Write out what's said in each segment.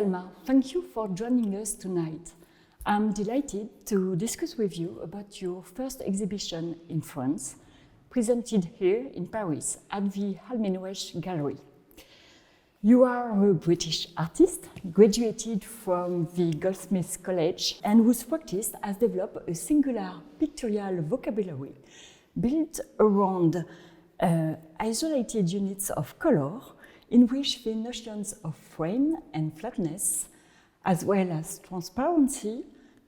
Selma, thank you for joining us tonight. I'm delighted to discuss with you about your first exhibition in France, presented here in Paris at the Almine Rech Gallery. You are a British artist, graduated from the Goldsmiths College, and whose practice has developed a singular pictorial vocabulary built around isolated units of color, in which the notions of frame and flatness, as well as transparency,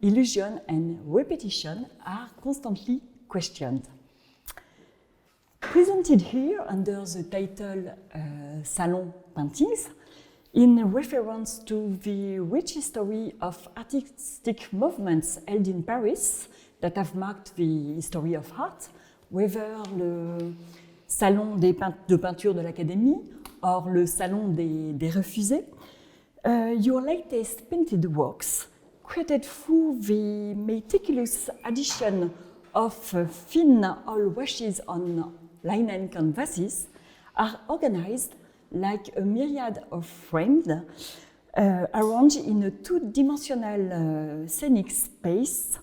illusion, and repetition are constantly questioned. Presented here under the title Salon Paintings, in reference to the rich history of artistic movements held in Paris that have marked the history of art, whether le Salon de peinture de l'Académie or le Salon des Refusés, your latest painted works, created through the meticulous addition of thin oil washes on linen canvases, are organized like a myriad of frames arranged in a two-dimensional scenic space,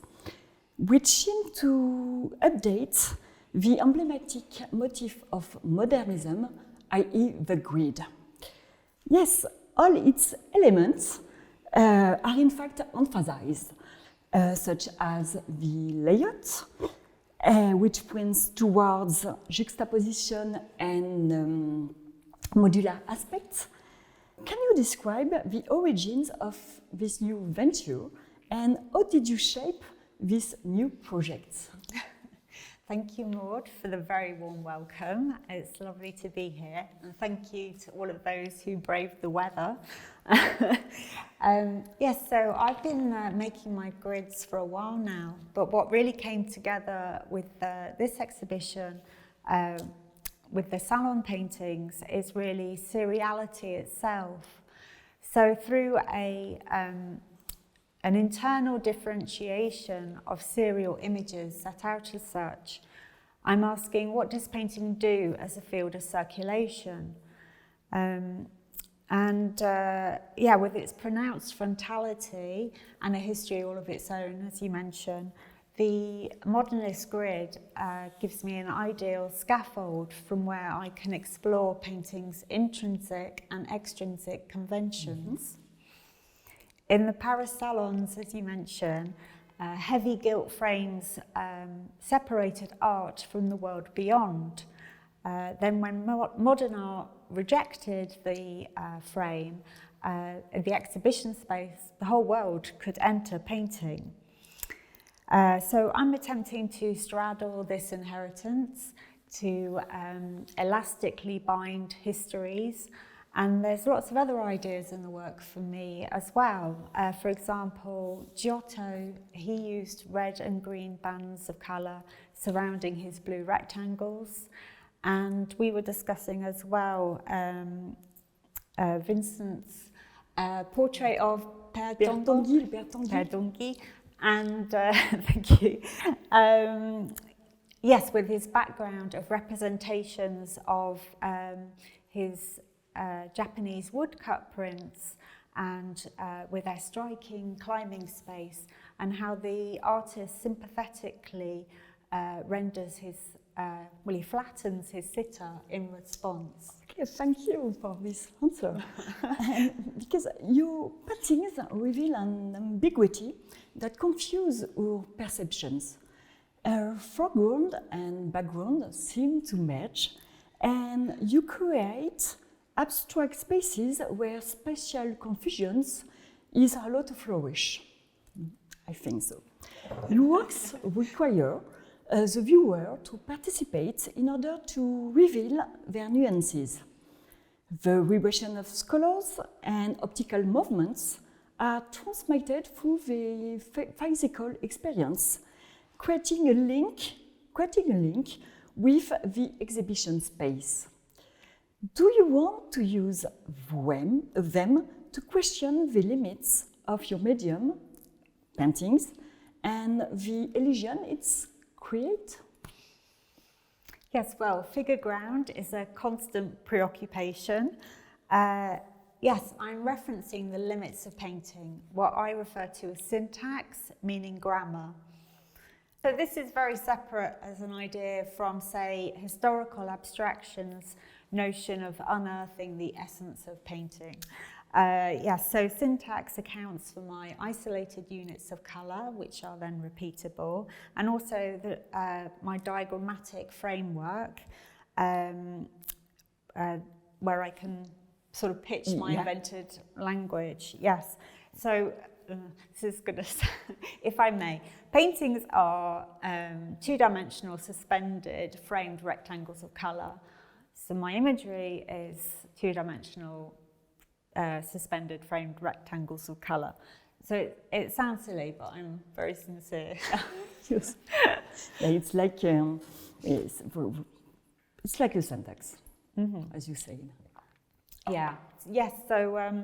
which seem to update the emblematic motif of modernism, i.e. the grid. Yes, all its elements are in fact emphasized, such as the layout, which points towards juxtaposition and modular aspects. Can you describe the origins of this new venture and how did you shape this new project? Thank you, Maud, for the very warm welcome. It's lovely to be here, and thank you to all of those who braved the weather. Yes, so I've been making my grids for a while now, but what really came together with this exhibition, with the Salon Paintings, is really Seriality itself. So through an internal differentiation of serial images set out as such, I'm asking, what does painting do as a field of circulation? With its pronounced frontality and a history all of its own, as you mentioned, the modernist grid gives me an ideal scaffold from where I can explore painting's intrinsic and extrinsic conventions. Mm-hmm. In the Paris salons, as you mentioned, heavy gilt frames separated art from the world beyond. Then when modern art rejected the frame, the exhibition space, the whole world could enter painting. So I'm attempting to straddle this inheritance, to elastically bind histories. And there's lots of other ideas in the work for me as well. For example, Giotto, he used red and green bands of colour surrounding his blue rectangles. And we were discussing as well Vincent's portrait of Père Tanguy. And thank you. Yes, with his background of representations of his Japanese woodcut prints and with their striking climbing space, and how the artist sympathetically renders his, he flattens his sitter in response. Okay, thank you for this answer. Because your paintings reveal an ambiguity that confuses our perceptions. Foreground and background seem to merge, and you create abstract spaces where spatial confusions is allowed to flourish. I think so. Your works require the viewer to participate in order to reveal their nuances. The vibration of colors and optical movements are transmitted through the physical experience, creating a link with the exhibition space. Do you want to use them to question the limits of your medium, paintings, and the illusion it's create? Yes, well, figure ground is a constant preoccupation. yes, I'm referencing the limits of painting, what I refer to as syntax, meaning grammar. So this is very separate as an idea from, say, historical abstraction's notion of unearthing the essence of painting. So syntax accounts for my isolated units of colour, which are then repeatable, and also my diagrammatic framework, where I can sort of pitch my invented language. Yes. So this is going to, if I may, paintings are two-dimensional, suspended, framed rectangles of colour. So my imagery is two-dimensional, suspended, framed rectangles of colour. So it sounds silly, but I'm very sincere. Yes. Yeah, it's like a syntax, as you say. Yeah. Yes. So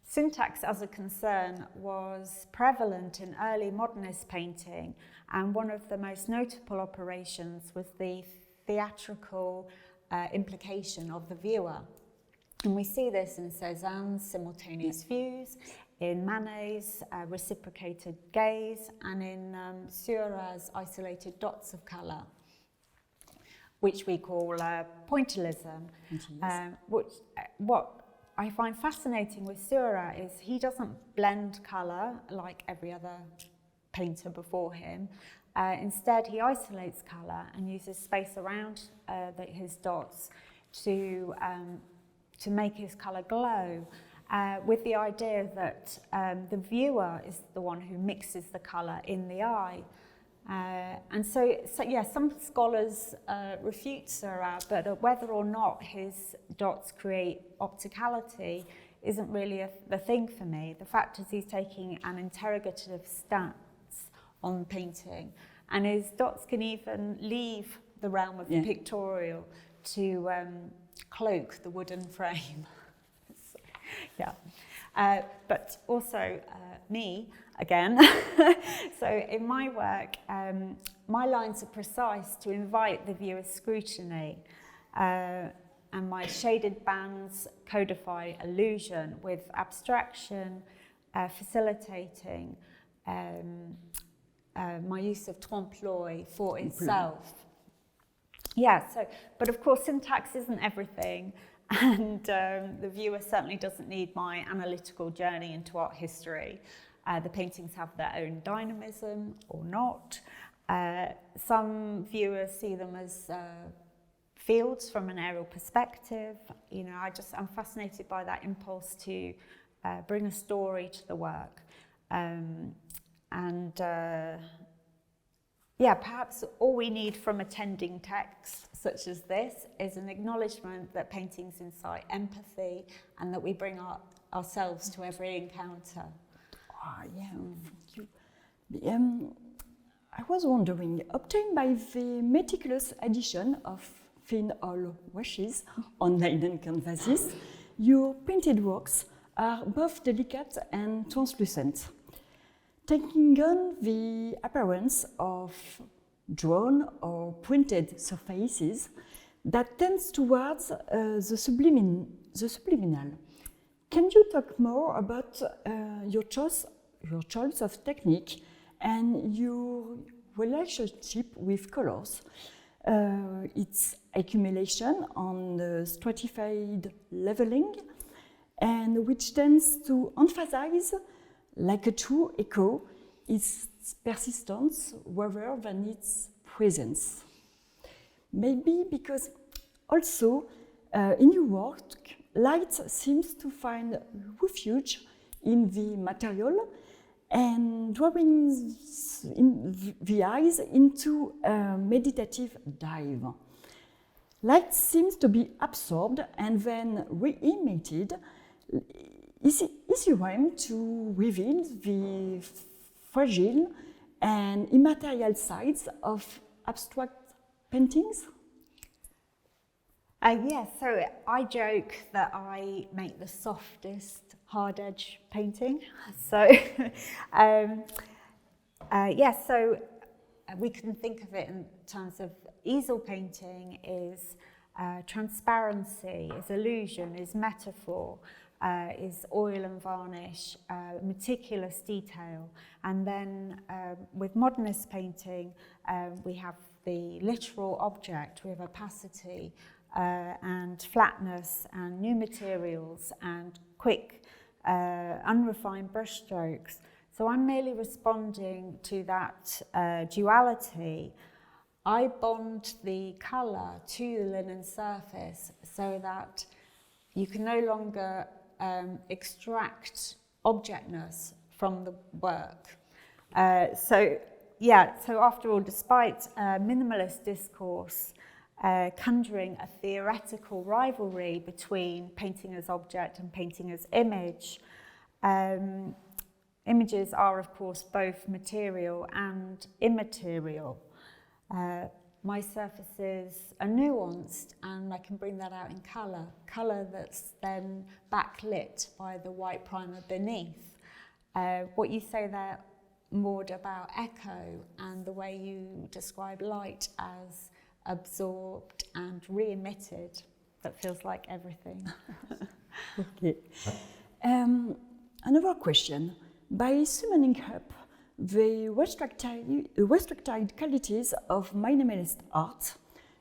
syntax as a concern was prevalent in early modernist painting, and one of the most notable operations was the theatrical implication of the viewer. And we see this in Cézanne's simultaneous views, in Manet's reciprocated gaze, and in Seurat's isolated dots of colour, which we call pointillism. What I find fascinating with Seurat is he doesn't blend colour like every other painter before him. Instead, he isolates colour and uses space around his dots to make his colour glow, with the idea that the viewer is the one who mixes the colour in the eye. And so some scholars refute Seurat, but whether or not his dots create opticality isn't really the thing for me. The fact is he's taking an interrogative stance on painting, and his dots can even leave the realm of the pictorial to cloak the wooden frame. But also me, again. So in my work, my lines are precise to invite the viewer's scrutiny, and my shaded bands codify illusion, with abstraction facilitating my use of trompe-l'œil for itself. But of course syntax isn't everything, and the viewer certainly doesn't need my analytical journey into art history. The paintings have their own dynamism or not. Some viewers see them as fields from an aerial perspective. You know, I'm fascinated by that impulse to bring a story to the work. Perhaps all we need from attending text such as this is an acknowledgement that paintings incite empathy and that we bring ourselves to every encounter. Thank you. I was wondering, obtained by the meticulous addition of thin oil washes on linen canvases, your painted works are both delicate and translucent, taking on the appearance of drawn or printed surfaces that tends towards the subliminal. Can you talk more about your choice of technique and your relationship with colors, its accumulation on the stratified leveling, and which tends to emphasize, like a true echo, its persistence rather than its presence? Maybe because also in your work, light seems to find refuge in the material and drawing the eyes into a meditative dive. Light seems to be absorbed and then re-emitted. Is your aim to reveal the fragile and immaterial sides of abstract paintings? Yes, so I joke that I make the softest hard edge painting. So, we can think of it in terms of easel painting is transparency, is illusion, is metaphor. is oil and varnish, meticulous detail. And then with modernist painting, we have the literal object with opacity and flatness and new materials and quick, unrefined brushstrokes. So I'm merely responding to that duality. I bond the colour to the linen surface so that you can no longer extract objectness from the work. So after all, despite minimalist discourse conjuring a theoretical rivalry between painting as object and painting as image, images are, of course, both material and immaterial. My surfaces are nuanced, and I can bring that out in colour that's then backlit by the white primer beneath. What you say there, Maud, about echo and the way you describe light as absorbed and re-emitted, that feels like everything. Okay. Another question. By summing up the restricted qualities of minimalist art,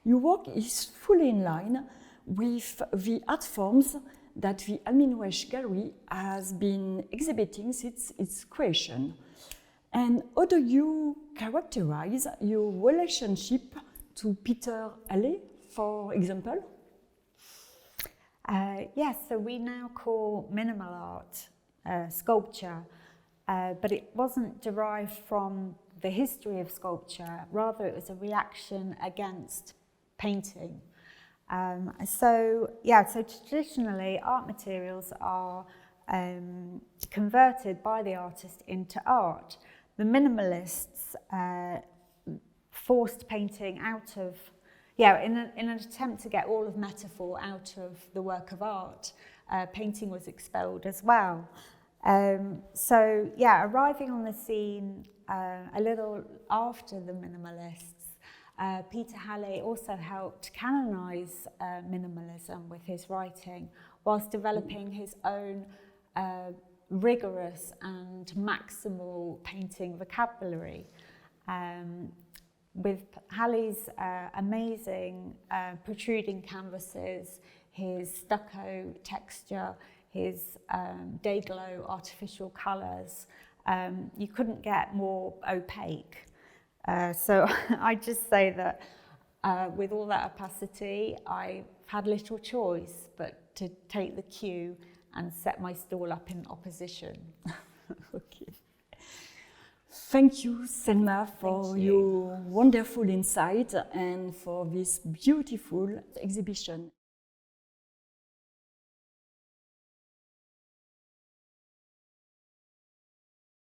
your work is fully in line with the art forms that the Almine Rech gallery has been exhibiting since its creation. And how do you characterize your relationship to Peter Halley, for example? Yes, so we now call minimal art sculpture, but it wasn't derived from the history of sculpture, rather it was a reaction against painting. So traditionally art materials are converted by the artist into art. The minimalists forced painting out of, in an attempt to get all of metaphor out of the work of art, painting was expelled as well. Arriving on the scene a little after the minimalists, Peter Halley also helped canonize minimalism with his writing, whilst developing his own rigorous and maximal painting vocabulary. With Halley's amazing protruding canvases, his stucco texture, his day glow artificial colours, you couldn't get more opaque. So I just say that with all that opacity, I've had little choice but to take the cue and set my stall up in opposition. Okay. Thank you, Selma, for your wonderful insight and for this beautiful exhibition.